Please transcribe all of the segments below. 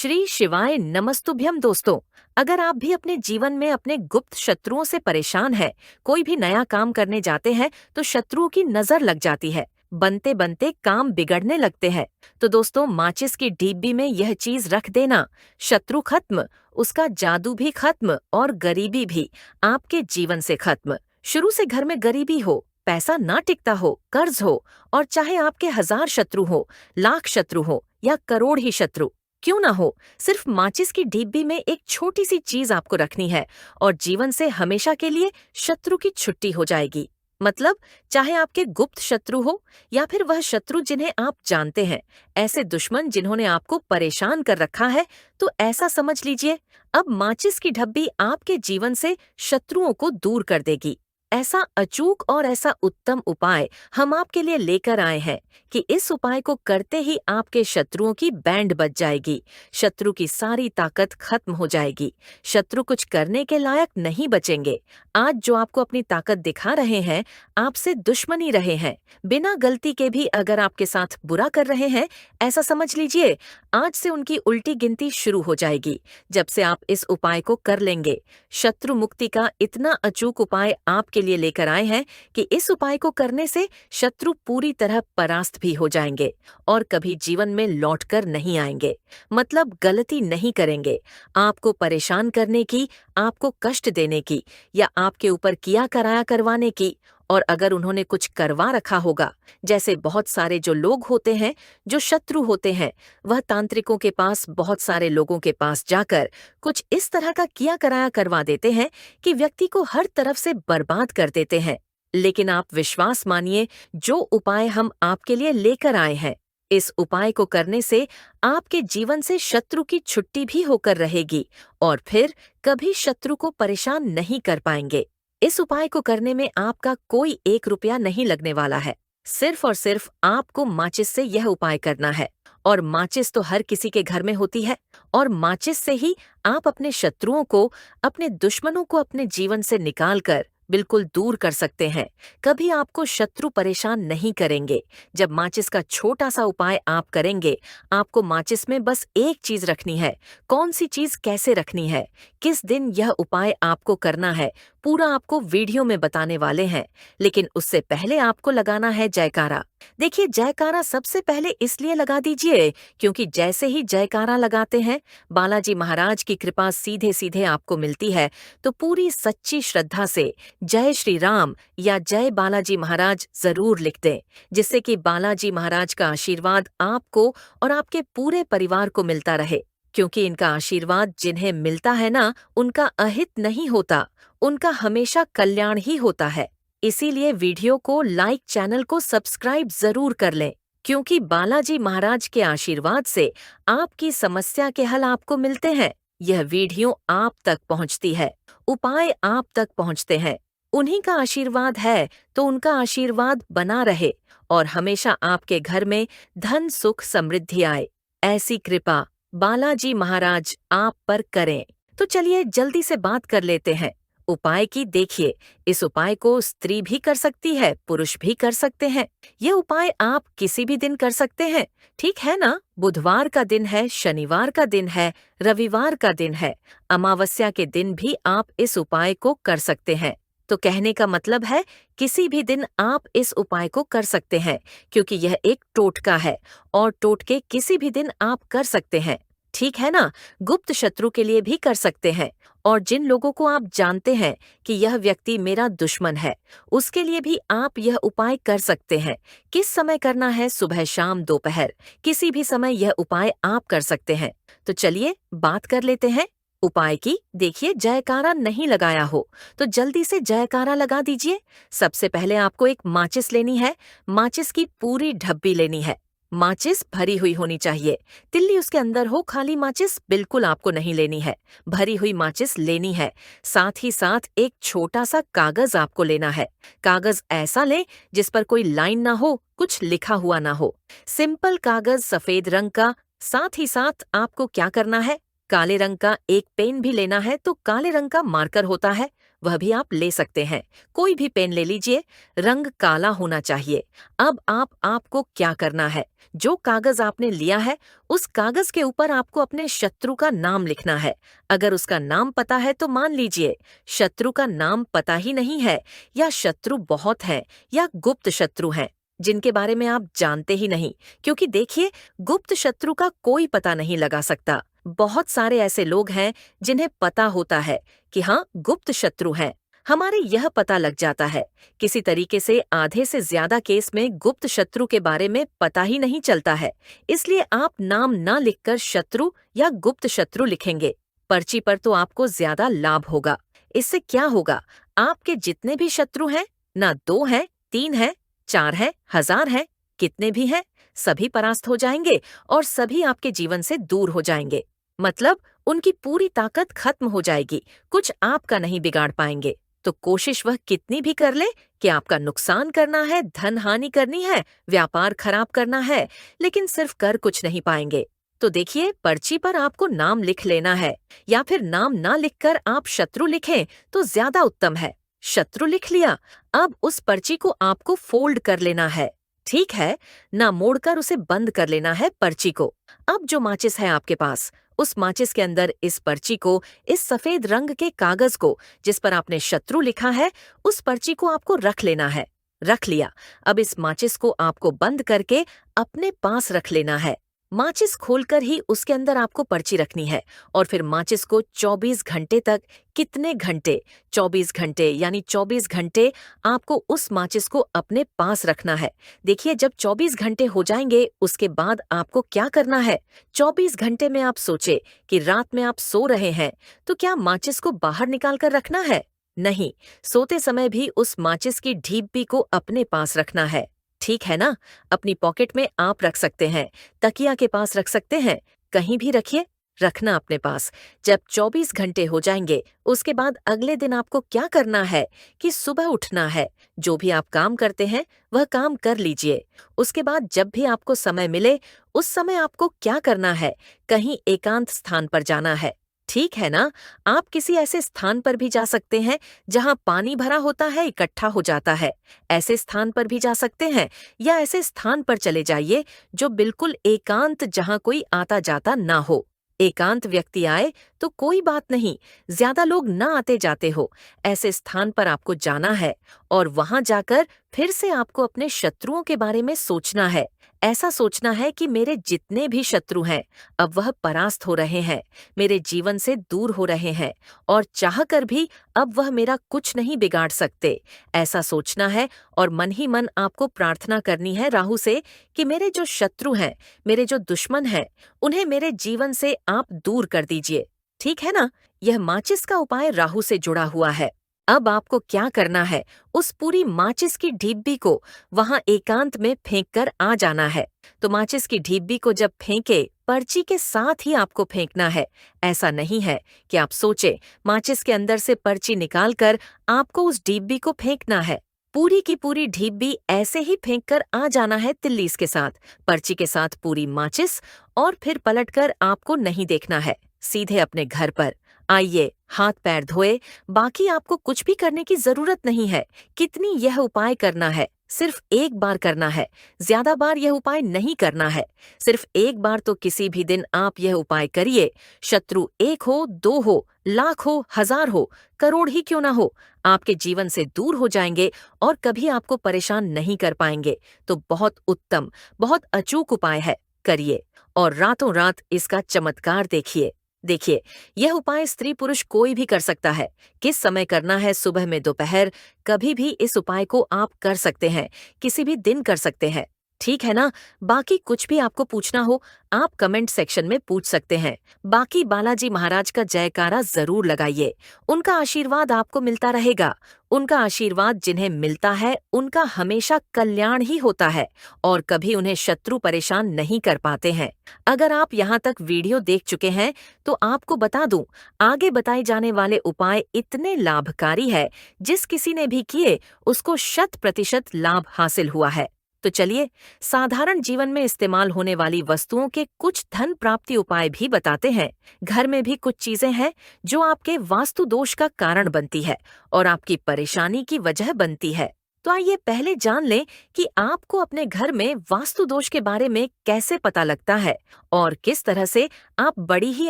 श्री शिवाय नमस्तुभ्यम दोस्तों। अगर आप भी अपने जीवन में अपने गुप्त शत्रुओं से परेशान हैं, कोई भी नया काम करने जाते हैं तो शत्रुओं की नजर लग जाती है, बनते बनते काम बिगड़ने लगते हैं। तो दोस्तों, माचिस की डिब्बी में यह चीज रख देना, शत्रु खत्म, उसका जादू भी खत्म और गरीबी भी आपके जीवन से खत्म। शुरू से घर में गरीबी हो, पैसा ना टिकता हो, कर्ज हो, और चाहे आपके 1000 शत्रु हो, लाख शत्रु हो या करोड़ ही शत्रु क्यों ना हो, सिर्फ माचिस की डिब्बी में एक छोटी सी चीज आपको रखनी है और जीवन से हमेशा के लिए शत्रु की छुट्टी हो जाएगी। मतलब, चाहे आपके गुप्त शत्रु हो या फिर वह शत्रु जिन्हें आप जानते हैं, ऐसे दुश्मन जिन्होंने आपको परेशान कर रखा है, तो ऐसा समझ लीजिए, अब माचिस की डब्बी आपके जीवन से शत्रुओं को दूर कर देगी। ऐसा अचूक और ऐसा उत्तम उपाय हम आपके लिए लेकर आए हैं कि इस उपाय को करते ही आपके शत्रुओं की बैंड बज जाएगी, शत्रु की सारी ताकत खत्म हो जाएगी, शत्रु कुछ करने के लायक नहीं बचेंगे। आज जो आपको अपनी ताकत दिखा रहे हैं, आपसे दुश्मनी रहे हैं, बिना गलती के भी अगर आपके साथ बुरा कर रहे हैं, ऐसा समझ लीजिए, आज से उनकी उल्टी गिनती शुरू हो जाएगी जब से आप इस उपाय को कर लेंगे। शत्रु मुक्ति का इतना अचूक उपाय आपके लिए लेकर आए हैं कि इस उपाय को करने से शत्रु पूरी तरह परास्त भी हो जाएंगे और कभी जीवन में लौटकर नहीं आएंगे। मतलब, गलती नहीं करेंगे आपको परेशान करने की, आपको कष्ट देने की या आपके ऊपर किया कराया करवाने की। और अगर उन्होंने कुछ करवा रखा होगा, जैसे बहुत सारे जो लोग होते हैं, जो शत्रु होते हैं, वह तांत्रिकों के पास, बहुत सारे लोगों के पास जाकर कुछ इस तरह का किया कराया करवा देते हैं कि व्यक्ति को हर तरफ से बर्बाद कर देते हैं। लेकिन आप विश्वास मानिए, जो उपाय हम आपके लिए लेकर आए हैं, इस उपाय को करने से आपके जीवन से शत्रु की छुट्टी भी होकर रहेगी और फिर कभी शत्रु को परेशान नहीं कर पाएंगे। इस उपाय को करने में आपका कोई 1 रुपया नहीं लगने वाला है। सिर्फ और सिर्फ आपको माचिस से यह उपाय करना है। और माचिस तो हर किसी के घर में होती है, और माचिस से ही आप अपने शत्रुओं को, अपने दुश्मनों को अपने जीवन से निकालकर बिल्कुल दूर कर सकते हैं। कभी आपको शत्रु परेशान नहीं करेंगे। जब माचिस का छोटा सा उपाय आप करेंगे, आपको माचिस में बस एक चीज रखनी है। कौन सी चीज कैसे रखनी है, किस दिन यह उपाय आपको करना है, पूरा आपको वीडियो में बताने वाले हैं। लेकिन उससे पहले आपको लगाना है जयकारा। देखिए, जयकारा सबसे पहले इसलिए लगा दीजिए क्योंकि जैसे ही जयकारा लगाते हैं, बालाजी महाराज की कृपा सीधे सीधे आपको मिलती है। तो पूरी सच्ची श्रद्धा से जय श्री राम या जय बालाजी महाराज जरूर लिख दें, जिससे कि बालाजी महाराज का आशीर्वाद आपको और आपके पूरे परिवार को मिलता रहे। क्योंकि इनका आशीर्वाद जिन्हें मिलता है ना, उनका अहित नहीं होता, उनका हमेशा कल्याण ही होता है। इसीलिए वीडियो को लाइक, चैनल को सब्सक्राइब जरूर कर लें, क्योंकि बालाजी महाराज के आशीर्वाद से आपकी समस्या के हल आपको मिलते हैं। यह वीडियो आप तक पहुंचती है, उपाय आप तक पहुंचते हैं। उन्हीं का आशीर्वाद है, तो उनका आशीर्वाद बना रहे और हमेशा आपके घर में धन, सुख, समृद्धि आए। ऐसी कृपा बालाजी महाराज आप पर करें। तो चलिए जल्दी से बात कर लेते हैं उपाय की। देखिए, इस उपाय को स्त्री भी कर सकती है, पुरुष भी कर सकते हैं। ये उपाय आप किसी भी दिन कर सकते हैं, ठीक है ना? बुधवार का दिन है, शनिवार का दिन है, रविवार का दिन है, अमावस्या के दिन भी आप इस उपाय को कर सकते हैं। तो कहने का मतलब है, किसी भी दिन आप इस उपाय को कर सकते हैं, क्योंकि यह एक टोटका है और टोटके किसी भी दिन आप कर सकते हैं, ठीक है ना? गुप्त शत्रु के लिए भी कर सकते हैं, और जिन लोगों को आप जानते हैं कि यह व्यक्ति मेरा दुश्मन है, उसके लिए भी आप यह उपाय कर सकते हैं। किस समय करना है? सुबह, शाम, दोपहर, किसी भी समय यह उपाय आप कर सकते हैं। तो चलिए बात कर लेते हैं उपाय की। देखिए, जयकारा नहीं लगाया हो तो जल्दी से जयकारा लगा दीजिए। सबसे पहले आपको एक माचिस लेनी है, माचिस की पूरी डब्बी लेनी है। माचिस भरी हुई होनी चाहिए, तिल्ली उसके अंदर हो, खाली माचिस बिल्कुल आपको नहीं लेनी है, भरी हुई माचिस लेनी है। साथ ही साथ एक छोटा सा कागज आपको लेना है। कागज ऐसा लें जिस पर कोई लाइन ना हो, कुछ लिखा हुआ ना हो, सिंपल कागज, सफेद रंग का। साथ ही साथ आपको क्या करना है, काले रंग का एक पेन भी लेना है। तो काले रंग का मार्कर होता है, वह भी आप ले सकते हैं। कोई भी पेन ले लीजिए, रंग काला होना चाहिए। अब आपको क्या करना है, जो कागज आपने लिया है उस कागज के ऊपर आपको अपने शत्रु का नाम लिखना है। अगर उसका नाम पता है तो मान लीजिए, शत्रु का नाम पता ही नहीं है, या शत्रु बहुत हैं, या गुप्त शत्रु हैं जिनके बारे में आप जानते ही नहीं, क्योंकि देखिए, गुप्त शत्रु का कोई पता नहीं लगा सकता। बहुत सारे ऐसे लोग हैं जिन्हें पता होता है कि हाँ, गुप्त शत्रु हैं। हमारे यह पता लग जाता है। किसी तरीके से आधे से ज्यादा केस में गुप्त शत्रु के बारे में पता ही नहीं चलता है। इसलिए आप नाम ना लिखकर शत्रु या गुप्त शत्रु लिखेंगे। पर्ची पर तो आपको ज्यादा लाभ होगा। इससे क्या होगा, आपके जितने भी शत्रु हैं, ना 2 हैं, 3 हैं, 4 हैं, 1000 हैं, कितने भी हैं, सभी परास्त हो जाएंगे और सभी आपके जीवन से दूर हो जाएंगे। मतलब उनकी पूरी ताकत खत्म हो जाएगी, कुछ आपका नहीं बिगाड़ पाएंगे। तो कोशिश वह कितनी भी कर ले कि आपका नुकसान करना है, धन हानि करनी है, व्यापार खराब करना है, लेकिन सिर्फ कर कुछ नहीं पाएंगे। तो देखिए, पर्ची पर आपको नाम लिख लेना है, या फिर नाम ना लिखकर आप शत्रु लिखें तो ज्यादा उत्तम है। शत्रु लिख लिया, अब उस पर्ची को आपको फोल्ड कर लेना है। ठीक है, ना मोड़कर उसे बंद कर लेना है पर्ची को। अब जो माचिस है आपके पास, उस माचिस के अंदर इस पर्ची को, इस सफेद रंग के कागज को जिस पर आपने शत्रु लिखा है, उस पर्ची को आपको रख लेना है। रख लिया, अब इस माचिस को आपको बंद करके अपने पास रख लेना है। माचिस खोलकर ही उसके अंदर आपको पर्ची रखनी है, और फिर माचिस को 24 घंटे तक, कितने घंटे, 24 घंटे यानी 24 घंटे आपको उस माचिस को अपने पास रखना है। देखिए, जब 24 घंटे हो जाएंगे उसके बाद आपको क्या करना है। 24 घंटे में आप सोचे कि रात में आप सो रहे हैं, तो क्या माचिस को बाहर निकाल कर रखना है? नहीं, सोते समय भी उस माचिस की ढीपी को अपने पास रखना है। ठीक है ना? अपनी पॉकेट में आप रख सकते हैं, तकिया के पास रख सकते हैं, कहीं भी रखिए, रखना अपने पास। जब 24 घंटे हो जाएंगे उसके बाद अगले दिन आपको क्या करना है कि सुबह उठना है, जो भी आप काम करते हैं वह काम कर लीजिए। उसके बाद जब भी आपको समय मिले, उस समय आपको क्या करना है, कहीं एकांत स्थान पर जाना है। ठीक है ना? आप किसी ऐसे स्थान पर भी जा सकते हैं जहां पानी भरा होता है, इकट्ठा हो जाता है। ऐसे स्थान पर भी जा सकते हैं, या ऐसे स्थान पर चले जाइए जो बिल्कुल एकांत, जहां कोई आता जाता ना हो। एकांत व्यक्ति आए तो कोई बात नहीं, ज्यादा लोग ना आते जाते हो, ऐसे स्थान पर आपको जाना है, और वहां जाकर फिर से आपको अपने शत्रुओं के बारे में सोचना है। ऐसा सोचना है कि मेरे जितने भी शत्रु हैं, अब वह परास्त हो रहे हैं, मेरे जीवन से दूर हो रहे हैं, और चाहकर भी अब वह मेरा कुछ नहीं बिगाड़ सकते। ऐसा सोचना है, और मन ही मन आपको प्रार्थना करनी है राहु से कि मेरे जो शत्रु हैं, मेरे जो दुश्मन हैं, उन्हें मेरे जीवन से आप दूर कर दीजिए। ठीक है ना? यह माचिस का उपाय राहु से जुड़ा हुआ है। अब आपको क्या करना है, उस पूरी माचिस की ढिब्बी को वहां एकांत में फेंक कर आ जाना है। तो माचिस की ढिब्बी को जब फेंके, पर्ची के साथ ही आपको फेंकना है। ऐसा नहीं है कि आप सोचे माचिस के अंदर से पर्ची निकालकर आपको उस डिब्बी को फेंकना है। पूरी की पूरी ढिब्बी ऐसे ही फेंक कर आ जाना है तिल्लीस के साथ, पर्ची के साथ पूरी माचिस, और फिर पलटकर आपको नहीं देखना है, सीधे अपने घर पर आइए, हाथ पैर धोए। बाकी आपको कुछ भी करने की जरूरत नहीं है। कितनी यह उपाय करना है, सिर्फ एक बार करना है, ज्यादा बार यह उपाय नहीं करना है। सिर्फ एक बार तो किसी भी दिन आप यह उपाय करिए। शत्रु 1 हो, 2 हो, लाख हो, 1000 हो, करोड़ ही क्यों ना हो, आपके जीवन से दूर हो जाएंगे और कभी आपको परेशान नहीं कर पाएंगे। तो बहुत उत्तम, बहुत अचूक उपाय है, करिए और रातों रात इसका चमत्कार देखिए। देखिए, यह उपाय स्त्री पुरुष कोई भी कर सकता है। किस समय करना है, सुबह में, दोपहर, कभी भी इस उपाय को आप कर सकते हैं, किसी भी दिन कर सकते हैं। ठीक है ना? बाकी कुछ भी आपको पूछना हो, आप कमेंट सेक्शन में पूछ सकते हैं। बाकी बालाजी महाराज का जयकारा जरूर लगाइए। उनका आशीर्वाद आपको मिलता रहेगा। उनका आशीर्वाद जिन्हें मिलता है उनका हमेशा कल्याण ही होता है, और कभी उन्हें शत्रु परेशान नहीं कर पाते हैं। अगर आप यहाँ तक वीडियो देख चुके हैं तो आपको बता दूं, आगे बताए जाने वाले उपाय इतने लाभकारी है, जिस किसी ने भी किए उसको 100% लाभ हासिल हुआ है। तो चलिए साधारण जीवन में इस्तेमाल होने वाली वस्तुओं के कुछ धन प्राप्ति उपाय भी बताते हैं। घर में भी कुछ चीजें हैं जो आपके वास्तु दोष का कारण बनती है और आपकी परेशानी की वजह बनती है। तो आइए पहले जान लें कि आपको अपने घर में वास्तु दोष के बारे में कैसे पता लगता है और किस तरह से आप बड़ी ही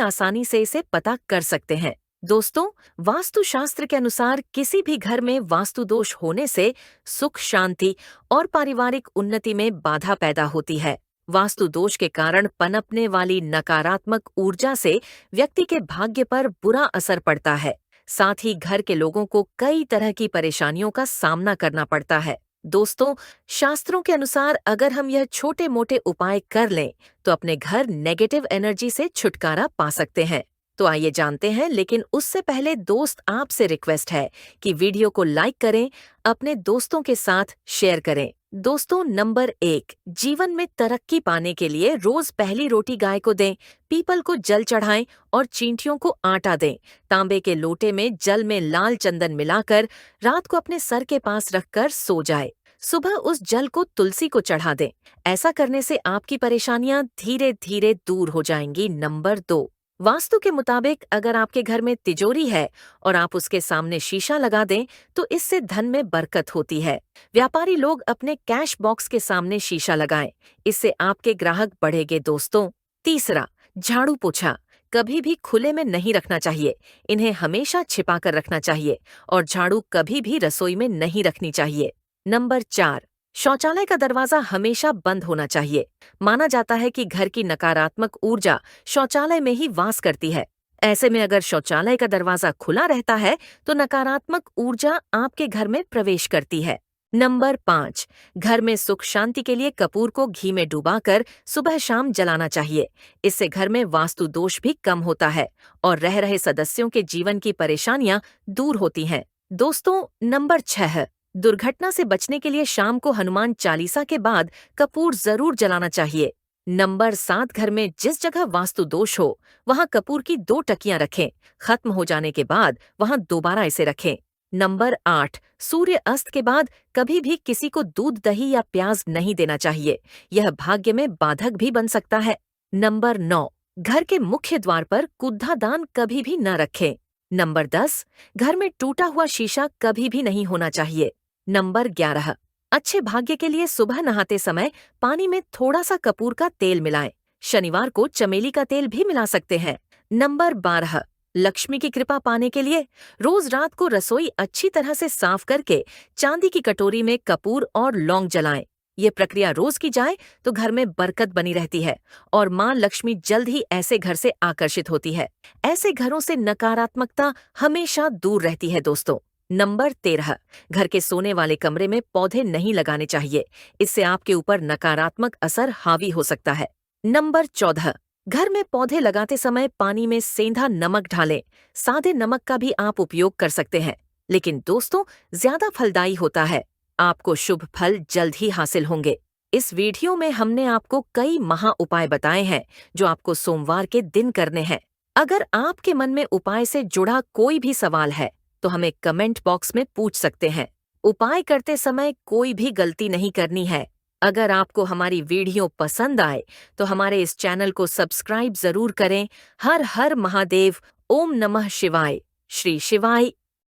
आसानी से इसे पता कर सकते हैं। दोस्तों, वास्तु शास्त्र के अनुसार किसी भी घर में वास्तु दोष होने से सुख, शांति और पारिवारिक उन्नति में बाधा पैदा होती है। वास्तु दोष के कारण पनपने वाली नकारात्मक ऊर्जा से व्यक्ति के भाग्य पर बुरा असर पड़ता है। साथ ही घर के लोगों को कई तरह की परेशानियों का सामना करना पड़ता है। दोस्तों, शास्त्रों के अनुसार अगर हम यह छोटे मोटे उपाय कर लें तो अपने घर नेगेटिव एनर्जी से छुटकारा पा सकते हैं। तो आइए जानते हैं, लेकिन उससे पहले दोस्त आपसे रिक्वेस्ट है कि वीडियो को लाइक करें, अपने दोस्तों के साथ शेयर करें। दोस्तों, नंबर 1, जीवन में तरक्की पाने के लिए रोज पहली रोटी गाय को दें, पीपल को जल चढ़ाएं और चींटियों को आटा दें। तांबे के लोटे में जल में लाल चंदन मिलाकर रात को अपने सर के पास रखकर सो जाए। सुबह उस जल को तुलसी को चढ़ा दें। ऐसा करने से आपकी परेशानियां धीरे धीरे दूर हो जाएंगी। नंबर 2, वास्तु के मुताबिक अगर आपके घर में तिजोरी है और आप उसके सामने शीशा लगा दें तो इससे धन में बरकत होती है। व्यापारी लोग अपने कैश बॉक्स के सामने शीशा लगाएं, इससे आपके ग्राहक बढ़ेंगे। दोस्तों, तीसरा, झाड़ू पोछा कभी भी खुले में नहीं रखना चाहिए। इन्हें हमेशा छिपा कर रखना चाहिए और झाड़ू कभी भी रसोई में नहीं रखनी चाहिए। नंबर 4, शौचालय का दरवाजा हमेशा बंद होना चाहिए। माना जाता है कि घर की नकारात्मक ऊर्जा शौचालय में ही वास करती है। ऐसे में अगर शौचालय का दरवाजा खुला रहता है तो नकारात्मक ऊर्जा आपके घर में प्रवेश करती है। नंबर 5, घर में सुख शांति के लिए कपूर को घी में डुबाकर सुबह शाम जलाना चाहिए। इससे घर में वास्तु दोष भी कम होता है और रह रहे सदस्यों के जीवन की परेशानियां दूर होती हैं। दोस्तों, नंबर 6, दुर्घटना से बचने के लिए शाम को हनुमान चालीसा के बाद कपूर जरूर जलाना चाहिए। नंबर 7, घर में जिस जगह वास्तु दोष हो वहां कपूर की 2 टकियां रखें। खत्म हो जाने के बाद वहां दोबारा इसे रखें। नंबर 8, सूर्य अस्त के बाद कभी भी किसी को दूध, दही या प्याज नहीं देना चाहिए। यह भाग्य में बाधक भी बन सकता है। नंबर 9, घर के मुख्य द्वार पर कुद्धा दान कभी भी न रखें। नंबर 10, घर में टूटा हुआ शीशा कभी भी नहीं होना चाहिए। नंबर 11, अच्छे भाग्य के लिए सुबह नहाते समय पानी में थोड़ा सा कपूर का तेल मिलाएं। शनिवार को चमेली का तेल भी मिला सकते हैं। नंबर 12, लक्ष्मी की कृपा पाने के लिए रोज रात को रसोई अच्छी तरह से साफ करके चांदी की कटोरी में कपूर और लौंग जलाएं। ये प्रक्रिया रोज की जाए तो घर में बरकत बनी रहती है और मां लक्ष्मी जल्द ही ऐसे घर से आकर्षित होती है। ऐसे घरों से नकारात्मकता हमेशा दूर रहती है। दोस्तों, नंबर 13, घर के सोने वाले कमरे में पौधे नहीं लगाने चाहिए। इससे आपके ऊपर नकारात्मक असर हावी हो सकता है। नंबर 14, घर में पौधे लगाते समय पानी में सेंधा नमक ढालें। सादे नमक का भी आप उपयोग कर सकते हैं, लेकिन दोस्तों ज्यादा फलदायी होता है। आपको शुभ फल जल्द ही हासिल होंगे। इस वीडियो में हमने आपको कई महा उपाय बताए हैं जो आपको सोमवार के दिन करने हैं। अगर आपके मन में उपाय से जुड़ा कोई भी सवाल है तो हमें कमेंट बॉक्स में पूछ सकते हैं। उपाय करते समय कोई भी गलती नहीं करनी है। अगर आपको हमारी वीडियो पसंद आए तो हमारे इस चैनल को सब्सक्राइब जरूर करें। हर हर महादेव। ओम नमः शिवाय। श्री शिवाय